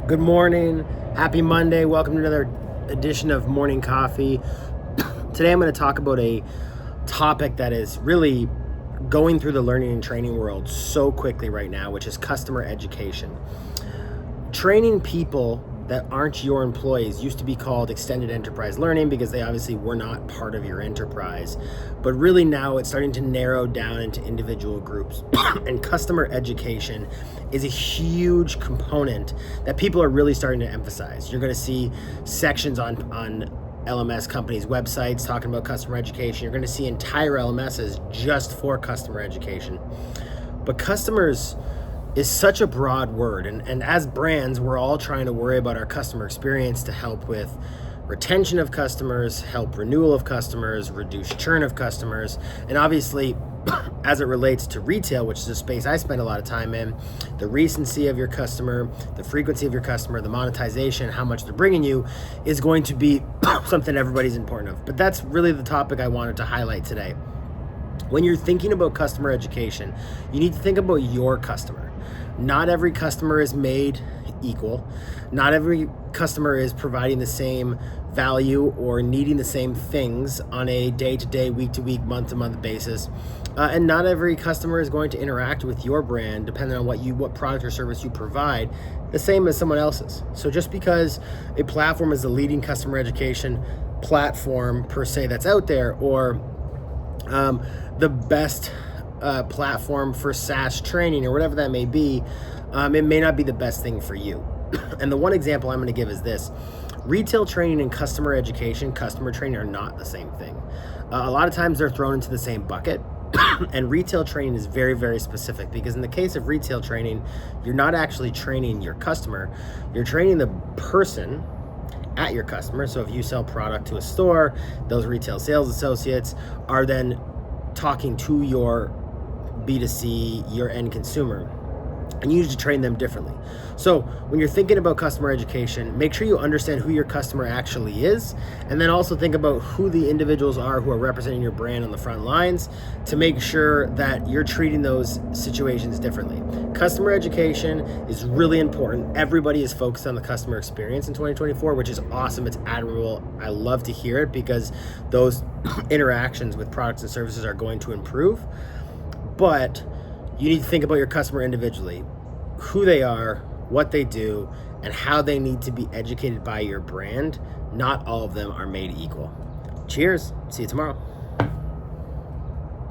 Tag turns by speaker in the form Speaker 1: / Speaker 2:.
Speaker 1: Good morning. Happy Monday. Welcome to another edition of Morning Coffee. Today I'm going to talk about a topic that is really going through the learning and training world so quickly right now, which is customer education. Training people that aren't your employees used to be called extended enterprise learning because they obviously were not part of your enterprise. But really now it's starting to narrow down into individual groups. And customer education is a huge component that people are really starting to emphasize. You're going to see sections on LMS companies' websites talking about customer education. You're going to see entire LMSs just for customer education. But customers is such a broad word, and as brands, we're all trying to worry about our customer experience to help with retention of customers, help renewal of customers, reduce churn of customers, and obviously as it relates to retail, which is a space I spend a lot of time in, the recency of your customer, the frequency of your customer, the monetization, how much they're bringing you is going to be something everybody's important of. But that's really the topic I wanted to highlight today. When you're thinking about customer education, you need to think about your customer. Not every customer is made equal. Not every customer is providing the same value or needing the same things on a day-to-day, week-to-week, month-to-month basis. And not every customer is going to interact with your brand, depending on what product or service you provide, the same as someone else's. So just because a platform is the leading customer education platform per se that's out there, or the best platform for SaaS training or whatever that may be, it may not be the best thing for you. And the one example I'm going to give is this. Retail training and customer education, customer training are not the same thing. A lot of times they're thrown into the same bucket. And retail training is very, very specific because in the case of retail training, you're not actually training your customer, you're training the person at your customer. So if you sell product to a store, those retail sales associates are then talking to your B2C, your end consumer, and you need to train them differently. So when you're thinking about customer education, make sure you understand who your customer actually is, and then also think about who the individuals are who are representing your brand on the front lines to make sure that you're treating those situations differently. Customer education is really important. Everybody is focused on the customer experience in 2024, which is awesome. It's admirable. I love to hear it because those interactions with products and services are going to improve. But you need to think about your customer individually, who they are, what they do, and how they need to be educated by your brand. Not all of them are made equal. Cheers. See you tomorrow.